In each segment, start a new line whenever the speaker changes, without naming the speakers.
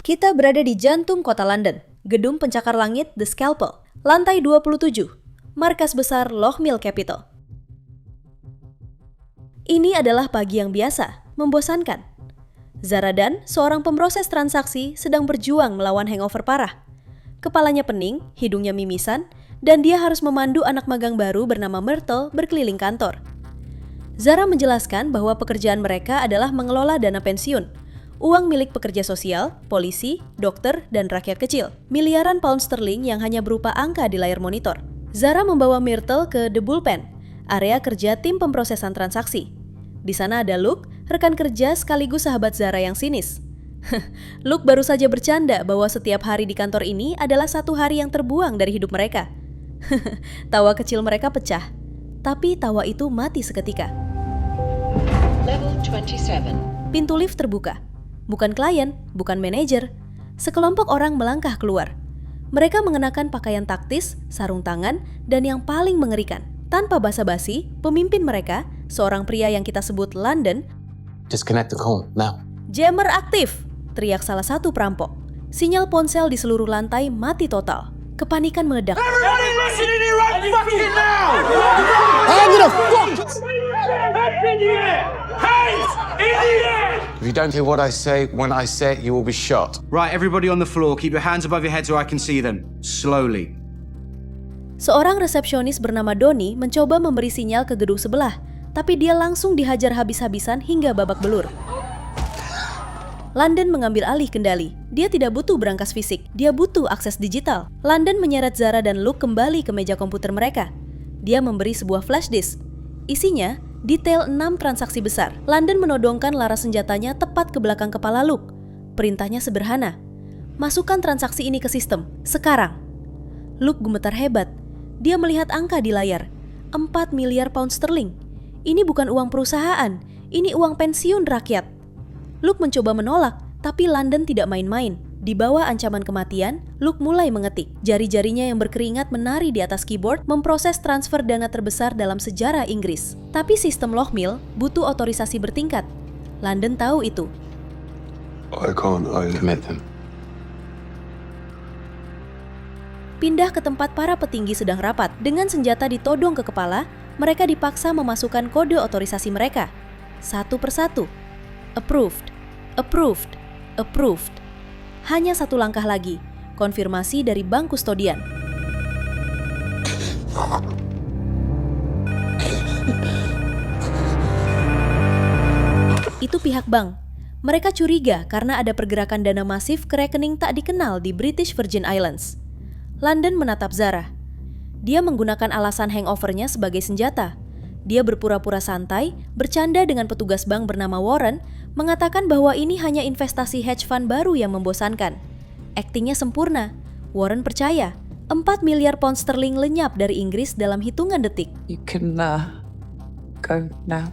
Kita berada di jantung kota London, gedung pencakar langit The Scalpel, lantai 27, markas besar Lochmill Capital. Ini adalah pagi yang biasa, membosankan. Zara Dan, seorang pemroses transaksi, sedang berjuang melawan hangover parah. Kepalanya pening, hidungnya mimisan, dan dia harus memandu anak magang baru bernama Myrtle berkeliling kantor. Zara menjelaskan bahwa pekerjaan mereka adalah mengelola dana pensiun, uang milik pekerja sosial, polisi, dokter, dan rakyat kecil. Miliaran pound sterling yang hanya berupa angka di layar monitor. Zara membawa Myrtle ke The Bullpen, area kerja tim pemrosesan transaksi. Di sana ada Luke, rekan kerja sekaligus sahabat Zara yang sinis. Luke baru saja bercanda bahwa setiap hari di kantor ini adalah satu hari yang terbuang dari hidup mereka. Tawa kecil mereka pecah, tapi tawa itu mati seketika.
Level 27.
Pintu lift terbuka. Bukan klien, bukan manajer. Sekelompok orang melangkah keluar. Mereka mengenakan pakaian taktis, sarung tangan, dan yang paling mengerikan. Tanpa basa-basi, pemimpin mereka, seorang pria yang kita sebut London,
Disconnect the call, now.
"Jammer aktif!" teriak salah satu perampok. Sinyal ponsel di seluruh lantai mati total. Kepanikan meledak.
Everybody listen in here right fucking now!
Hands in the fuck!
Hands in the air! Hands in the air!
If you don't hear what I say, when I say it, you will be shot.
Right, everybody on the floor, keep your hands above your heads so I can see them. Slowly.
Seorang resepsionis bernama Donny mencoba memberi sinyal ke gedung sebelah, tapi dia langsung dihajar habis-habisan hingga babak belur. London mengambil alih kendali. Dia tidak butuh berangkas fisik, dia butuh akses digital. London menyeret Zara dan Luke kembali ke meja komputer mereka. Dia memberi sebuah flash disk. Isinya, detail 6 transaksi besar. London menodongkan laras senjatanya tepat ke belakang kepala Luke. Perintahnya sederhana. Masukkan transaksi ini ke sistem, sekarang. Luke gemetar hebat. Dia melihat angka di layar. 4 miliar pound sterling. Ini bukan uang perusahaan, ini uang pensiun rakyat. Luke mencoba menolak, tapi London tidak main-main. Di bawah ancaman kematian, Luke mulai mengetik. Jari-jarinya yang berkeringat menari di atas keyboard memproses transfer dana terbesar dalam sejarah Inggris. Tapi sistem Lochmill butuh otorisasi bertingkat. London tahu itu.
I can't
Commit them.
Pindah ke tempat para petinggi sedang rapat. Dengan senjata ditodong ke kepala, mereka dipaksa memasukkan kode otorisasi mereka. Satu persatu. Approved, approved, approved. Hanya satu langkah lagi, konfirmasi dari bank kustodian. Itu pihak bank. Mereka curiga karena ada pergerakan dana masif ke rekening tak dikenal di British Virgin Islands. London menatap Zara. Dia menggunakan alasan hangovernya sebagai senjata. Dia berpura-pura santai, bercanda dengan petugas bank bernama Warren, mengatakan bahwa ini hanya investasi hedge fund baru yang membosankan. Aktingnya sempurna. Warren percaya, 4 miliar pound sterling lenyap dari Inggris dalam hitungan detik.
You can go now.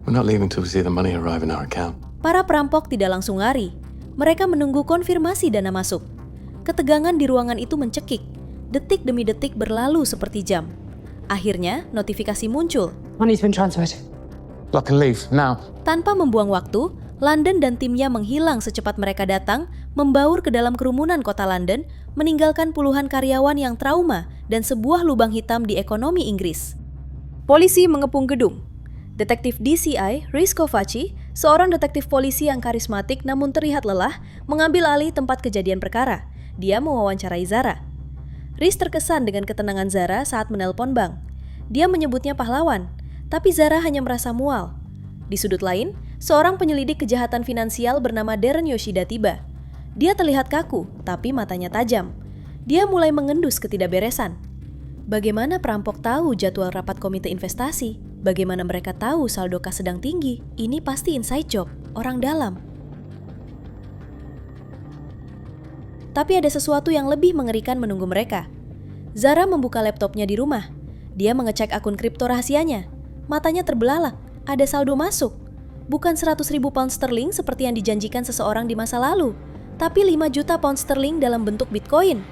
We're not leaving till we see the money arrive in our account.
Para perampok tidak langsung lari. Mereka menunggu konfirmasi dana masuk. Ketegangan di ruangan itu mencekik. Detik demi detik berlalu seperti jam. Akhirnya, notifikasi muncul.
Money's been transferred.
Lock and leave, now.
Tanpa membuang waktu, London dan timnya menghilang secepat mereka datang, membaur ke dalam kerumunan kota London, meninggalkan puluhan karyawan yang trauma dan sebuah lubang hitam di ekonomi Inggris. Polisi mengepung gedung. Detektif DCI, Rhys Kovaci, seorang detektif polisi yang karismatik namun terlihat lelah, mengambil alih tempat kejadian perkara. Dia mewawancarai Zara. Rhys terkesan dengan ketenangan Zara saat menelpon bank. Dia menyebutnya pahlawan, tapi Zara hanya merasa mual. Di sudut lain, seorang penyelidik kejahatan finansial bernama Darren Yoshida tiba. Dia terlihat kaku, tapi matanya tajam. Dia mulai mengendus ketidakberesan. Bagaimana perampok tahu jadwal rapat komite investasi? Bagaimana mereka tahu saldo kas sedang tinggi? Ini pasti inside job, orang dalam. Tapi ada sesuatu yang lebih mengerikan menunggu mereka. Zara membuka laptopnya di rumah. Dia mengecek akun kripto rahasianya. Matanya terbelalak. Ada saldo masuk. Bukan 100.000 pound sterling seperti yang dijanjikan seseorang di masa lalu, tapi 5 juta pound sterling dalam bentuk Bitcoin.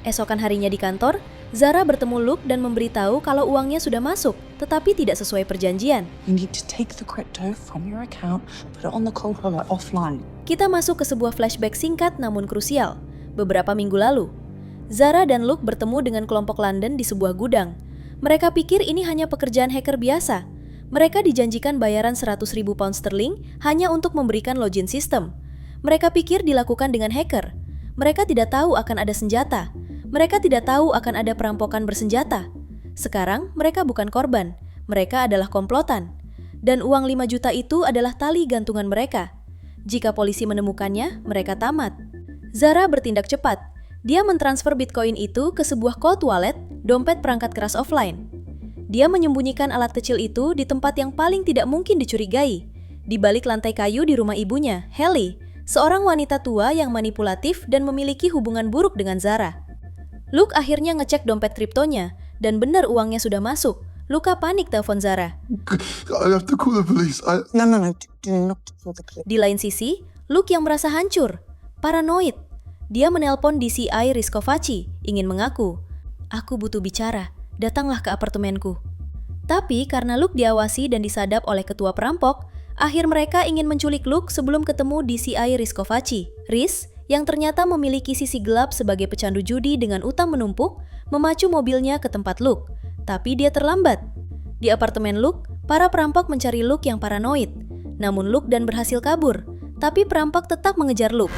Esokan harinya di kantor, Zara bertemu Luke dan memberitahu kalau uangnya sudah masuk, tetapi tidak sesuai perjanjian.
You need to take the crypto from your account, put it on the cold wallet offline.
Kita masuk ke sebuah flashback singkat namun krusial. Beberapa minggu lalu, Zara dan Luke bertemu dengan kelompok London di sebuah gudang. Mereka pikir ini hanya pekerjaan hacker biasa. Mereka dijanjikan bayaran 100.000 pound sterling hanya untuk memberikan login system. Mereka pikir dilakukan dengan hacker. Mereka tidak tahu akan ada senjata. Mereka tidak tahu akan ada perampokan bersenjata. Sekarang mereka bukan korban, mereka adalah komplotan. Dan uang 5 juta itu adalah tali gantungan mereka. Jika polisi menemukannya, mereka tamat. Zara bertindak cepat. Dia mentransfer Bitcoin itu ke sebuah cold wallet, dompet perangkat keras offline. Dia menyembunyikan alat kecil itu di tempat yang paling tidak mungkin dicurigai, di balik lantai kayu di rumah ibunya, Haley, seorang wanita tua yang manipulatif dan memiliki hubungan buruk dengan Zara. Luke akhirnya ngecek dompet kriptonya, dan benar uangnya sudah masuk. Luka panik telepon Zara.
I have to call the police.
No. Do not call the police.
Di lain sisi, Luke yang merasa hancur, paranoid. Dia menelpon DCI Riscovaci, ingin mengaku, "Aku butuh bicara, datanglah ke apartemenku." Tapi karena Luke diawasi dan disadap oleh ketua perampok, akhir mereka ingin menculik Luke sebelum ketemu DCI Riscovaci. Riz, yang ternyata memiliki sisi gelap sebagai pecandu judi dengan utang menumpuk, memacu mobilnya ke tempat Luke. Tapi dia terlambat. Di apartemen Luke, para perampok mencari Luke yang paranoid. Namun Luke dan berhasil kabur, tapi perampok tetap mengejar Luke.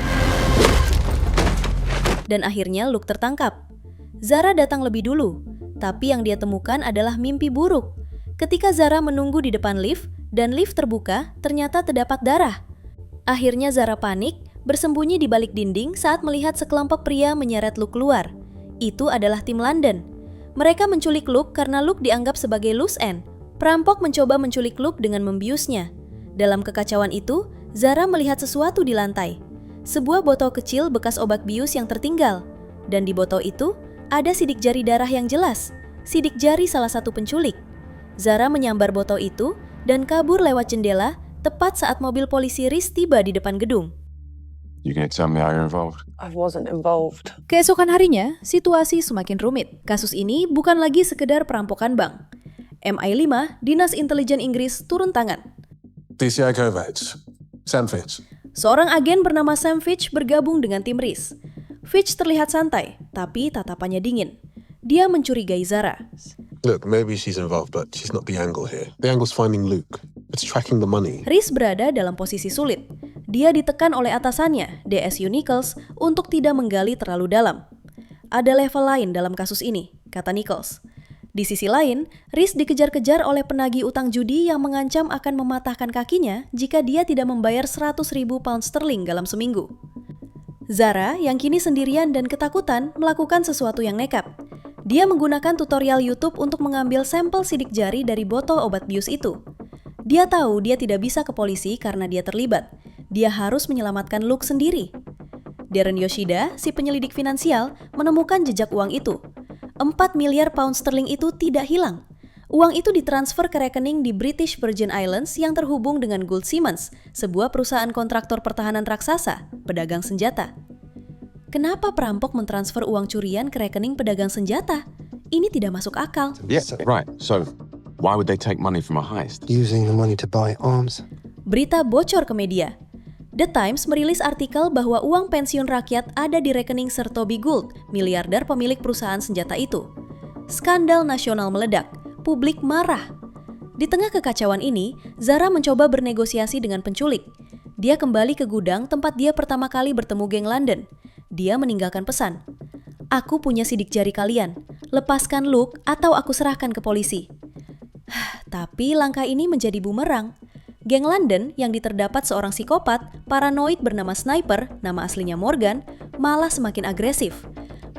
Dan akhirnya Luke tertangkap. Zara datang lebih dulu, tapi yang dia temukan adalah mimpi buruk. Ketika Zara menunggu di depan lift, dan lift terbuka, ternyata terdapat darah. Akhirnya Zara panik, bersembunyi di balik dinding saat melihat sekelompok pria menyeret Luke keluar. Itu adalah tim London. Mereka menculik Luke karena Luke dianggap sebagai loose end. Perampok mencoba menculik Luke dengan membiusnya. Dalam kekacauan itu, Zara melihat sesuatu di lantai. Sebuah botol kecil bekas obat bius yang tertinggal. Dan di botol itu, ada sidik jari darah yang jelas. Sidik jari salah satu penculik. Zara menyambar botol itu dan kabur lewat jendela tepat saat mobil polisi Riz tiba di depan gedung.
You gonna tell me how you're involved?
I wasn't involved.
Keesokan harinya, situasi semakin rumit. Kasus ini bukan lagi sekedar perampokan bank. MI5, Dinas Intelijen Inggris, turun tangan.
DCI Kovacs. Sam Fitz.
Seorang agen bernama Sam Fitch bergabung dengan tim Riz. Fitch terlihat santai, tapi tatapannya dingin. Dia mencurigai Zara.
Look, maybe she's involved, but she's not the angle here. The angle's finding Luke. It's tracking the money.
Riz berada dalam posisi sulit. Dia ditekan oleh atasannya, DSU Nichols, untuk tidak menggali terlalu dalam. Ada level lain dalam kasus ini, kata Nichols. Di sisi lain, Riz dikejar-kejar oleh penagih utang judi yang mengancam akan mematahkan kakinya jika dia tidak membayar 100.000 pound sterling dalam seminggu. Zara, yang kini sendirian dan ketakutan, melakukan sesuatu yang nekat. Dia menggunakan tutorial YouTube untuk mengambil sampel sidik jari dari botol obat bius itu. Dia tahu dia tidak bisa ke polisi karena dia terlibat. Dia harus menyelamatkan Luke sendiri. Darren Yoshida, si penyelidik finansial, menemukan jejak uang itu. 4 miliar pound sterling itu tidak hilang. Uang itu ditransfer ke rekening di British Virgin Islands yang terhubung dengan Gould Simmons, sebuah perusahaan kontraktor pertahanan raksasa, pedagang senjata. Kenapa perampok mentransfer uang curian ke rekening pedagang senjata? Ini tidak masuk akal.
Yeah, right. So, why would they take money from a heist?
Using the money to buy arms.
Berita bocor ke media. The Times merilis artikel bahwa uang pensiun rakyat ada di rekening Sir Toby Gould, miliarder pemilik perusahaan senjata itu. Skandal nasional meledak, publik marah. Di tengah kekacauan ini, Zara mencoba bernegosiasi dengan penculik. Dia kembali ke gudang tempat dia pertama kali bertemu geng London. Dia meninggalkan pesan, "Aku punya sidik jari kalian, lepaskan Luke atau aku serahkan ke polisi." Tapi langkah ini menjadi bumerang. Geng London yang diterdapat seorang psikopat, paranoid bernama Sniper, nama aslinya Morgan, malah semakin agresif.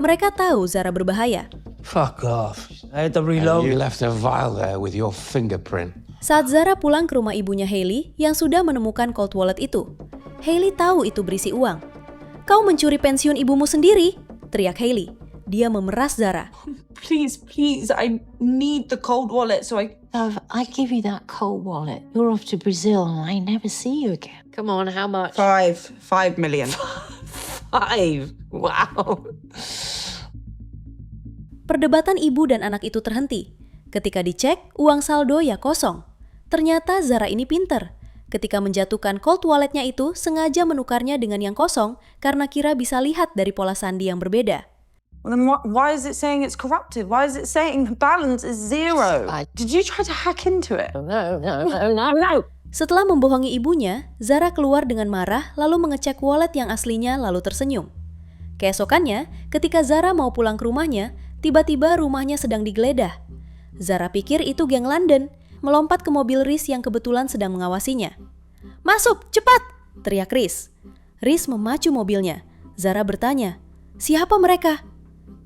Mereka tahu Zara berbahaya.
Fuck off. I had to
And
reload.
you left a vial there with your fingerprint.
Saat Zara pulang ke rumah ibunya Haley yang sudah menemukan cold wallet itu, Haley tahu itu berisi uang. "Kau mencuri pensiun ibumu sendiri," teriak Haley. Dia memeras Zara.
Please, I need the cold wallet so
Love, I give you that cold wallet. You're off to Brazil and I never see you again. Come on, how much?
5 million. 5. Wow.
Perdebatan ibu dan anak itu terhenti. Ketika dicek, uang saldo ya kosong. Ternyata Zara ini pinter. Ketika menjatuhkan cold walletnya itu, sengaja menukarnya dengan yang kosong karena kira bisa lihat dari pola sandi yang berbeda.
Well, then why is it saying it's corrupted? Why is it saying the balance is zero? Did you try to hack into it?
No.
Setelah membohongi ibunya, Zara keluar dengan marah lalu mengecek wallet yang aslinya lalu tersenyum. Keesokannya, ketika Zara mau pulang ke rumahnya, tiba-tiba rumahnya sedang digeledah. Zara pikir itu geng London, melompat ke mobil Rhys yang kebetulan sedang mengawasinya. "Masuk, cepat!" teriak Rhys. Rhys memacu mobilnya. Zara bertanya, "Siapa mereka?"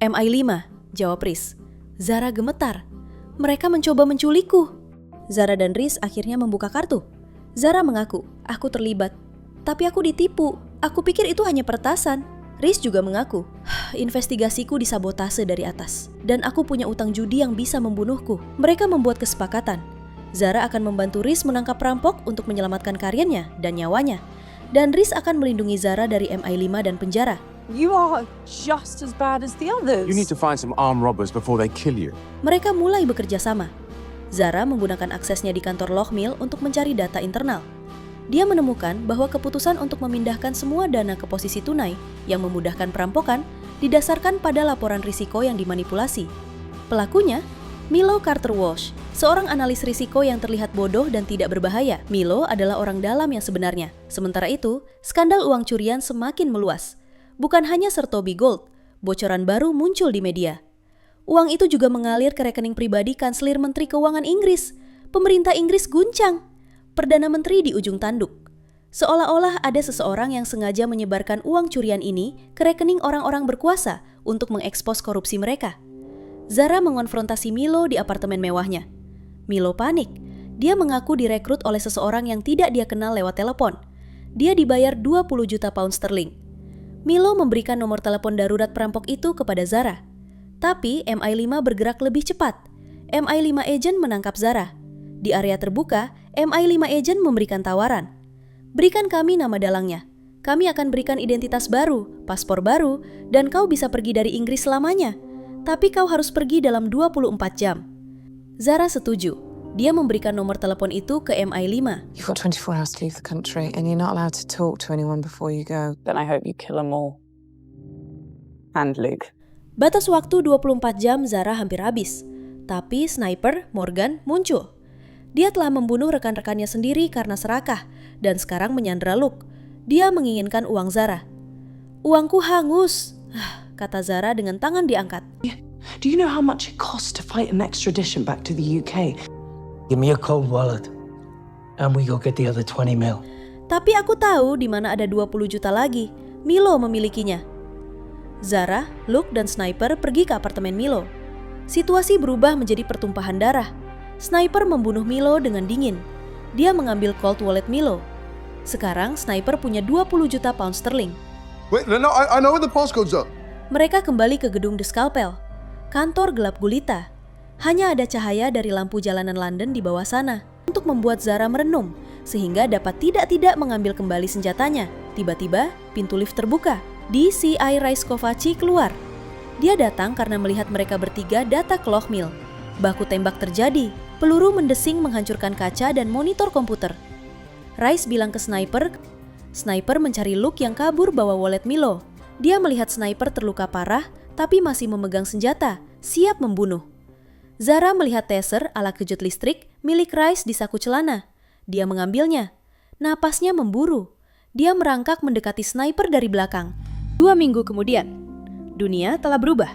"MI5, jawab Rhys. Zara gemetar. "Mereka mencoba menculikku." Zara dan Rhys akhirnya membuka kartu. Zara mengaku, "Aku terlibat. Tapi aku ditipu. Aku pikir itu hanya peretasan." Rhys juga mengaku, "Investigasiku disabotase dari atas. Dan aku punya utang judi yang bisa membunuhku." Mereka membuat kesepakatan. Zara akan membantu Rhys menangkap perampok untuk menyelamatkan karirnya dan nyawanya. Dan Rhys akan melindungi Zara dari MI5 dan penjara.
You are just as bad as the others.
You need to find some armed robbers before they kill you.
Mereka mulai bekerja sama. Zara menggunakan aksesnya di kantor Lochmill untuk mencari data internal. Dia menemukan bahwa keputusan untuk memindahkan semua dana ke posisi tunai yang memudahkan perampokan didasarkan pada laporan risiko yang dimanipulasi. Pelakunya, Milo Carter Walsh, seorang analis risiko yang terlihat bodoh dan tidak berbahaya. Milo adalah orang dalam yang sebenarnya. Sementara itu, skandal uang curian semakin meluas. Bukan hanya Sir Toby Gold, bocoran baru muncul di media. Uang itu juga mengalir ke rekening pribadi Kanselir Menteri Keuangan Inggris. Pemerintah Inggris guncang. Perdana Menteri di ujung tanduk. Seolah-olah ada seseorang yang sengaja menyebarkan uang curian ini ke rekening orang-orang berkuasa untuk mengekspos korupsi mereka. Zara mengonfrontasi Milo di apartemen mewahnya. Milo panik. Dia mengaku direkrut oleh seseorang yang tidak dia kenal lewat telepon. Dia dibayar 20 juta pound sterling. Milo memberikan nomor telepon darurat perampok itu kepada Zara. Tapi MI5 bergerak lebih cepat. MI5 agent menangkap Zara. Di area terbuka, MI5 agent memberikan tawaran. "Berikan kami nama dalangnya. Kami akan berikan identitas baru, paspor baru, dan kau bisa pergi dari Inggris selamanya. Tapi kau harus pergi dalam 24 jam. Zara setuju. Dia memberikan nomor telepon itu ke MI5.
You've got 24 hours to leave the country and you're not allowed to talk to anyone before you go. Then I hope you kill them all. And Luke.
Batas waktu 24 jam Zara hampir habis. Tapi sniper Morgan muncul. Dia telah membunuh rekan-rekannya sendiri karena serakah dan sekarang menyandera Luke. Dia menginginkan uang Zara. "Uangku hangus," kata Zara dengan tangan diangkat.
Do you know how much it costs to fight an extradition back to the UK?
Give me a cold wallet, and we go get the other 20 mil.
Tapi aku tahu di mana ada 20 juta lagi. Milo memilikinya. Zara, Luke, dan Sniper pergi ke apartemen Milo. Situasi berubah menjadi pertumpahan darah. Sniper membunuh Milo dengan dingin. Dia mengambil cold wallet Milo. Sekarang Sniper punya 20 juta pound sterling.
Wait, no, I know where the passcodes are.
Mereka kembali ke gedung The Scalpel. Kantor gelap gulita. Hanya ada cahaya dari lampu jalanan London di bawah sana untuk membuat Zara merenung sehingga dapat tidak mengambil kembali senjatanya. Tiba-tiba, pintu lift terbuka. DCI Raiskovaci keluar. Dia datang karena melihat mereka bertiga datang ke Lochmill. Baku tembak terjadi. Peluru mendesing menghancurkan kaca dan monitor komputer. Rice bilang ke Sniper mencari Luke yang kabur bawa wallet Milo. Dia melihat Sniper terluka parah tapi masih memegang senjata, siap membunuh. Zara melihat taser ala kejut listrik milik Rice di saku celana. Dia mengambilnya. Napasnya memburu. Dia merangkak mendekati Sniper dari belakang. 2 minggu kemudian, dunia telah berubah.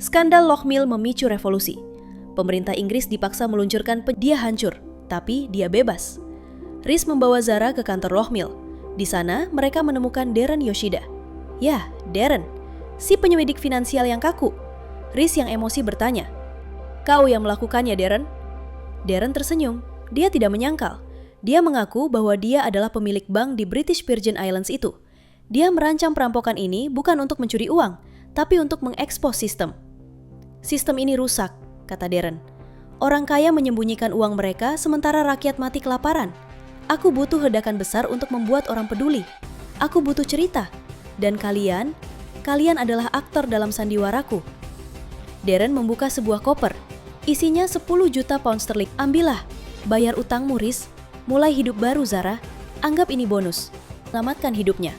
Skandal Lochmill memicu revolusi. Pemerintah Inggris dipaksa meluncurkan dia hancur, tapi dia bebas. Rhys membawa Zara ke kantor Lochmill. Di sana, mereka menemukan Darren Yoshida. Ya, Darren, si penyelidik finansial yang kaku. Rhys yang emosi bertanya, "Kau yang melakukannya, Darren?" Darren tersenyum. Dia tidak menyangkal. Dia mengaku bahwa dia adalah pemilik bank di British Virgin Islands itu. Dia merancang perampokan ini bukan untuk mencuri uang, tapi untuk mengekspos sistem. "Sistem ini rusak," kata Darren. "Orang kaya menyembunyikan uang mereka sementara rakyat mati kelaparan. Aku butuh ledakan besar untuk membuat orang peduli. Aku butuh cerita. Dan kalian adalah aktor dalam sandiwaraku." Darren membuka sebuah koper. Isinya 10 juta pound sterling. Ambillah. Bayar utangmu, Rhys. Mulai hidup baru, Zara. Anggap ini bonus. Selamatkan hidupnya.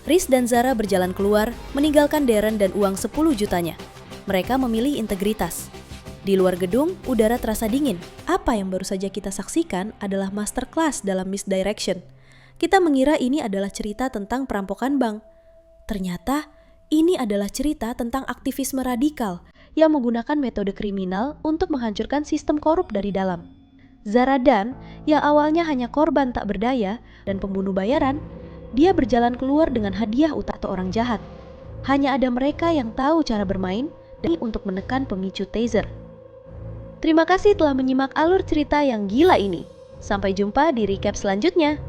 Rhys dan Zara berjalan keluar, meninggalkan Darren dan uang 10 jutanya. Mereka memilih integritas. Di luar gedung, udara terasa dingin. Apa yang baru saja kita saksikan adalah masterclass dalam misdirection. Kita mengira ini adalah cerita tentang perampokan bank. Ternyata, ini adalah cerita tentang aktivisme radikal yang menggunakan metode kriminal untuk menghancurkan sistem korup dari dalam. Zara Dan, yang awalnya hanya korban tak berdaya dan pembunuh bayaran, dia berjalan keluar dengan hadiah utang orang jahat. Hanya ada mereka yang tahu cara bermain dan untuk menekan pemicu taser. Terima kasih telah menyimak alur cerita yang gila ini. Sampai jumpa di recap selanjutnya.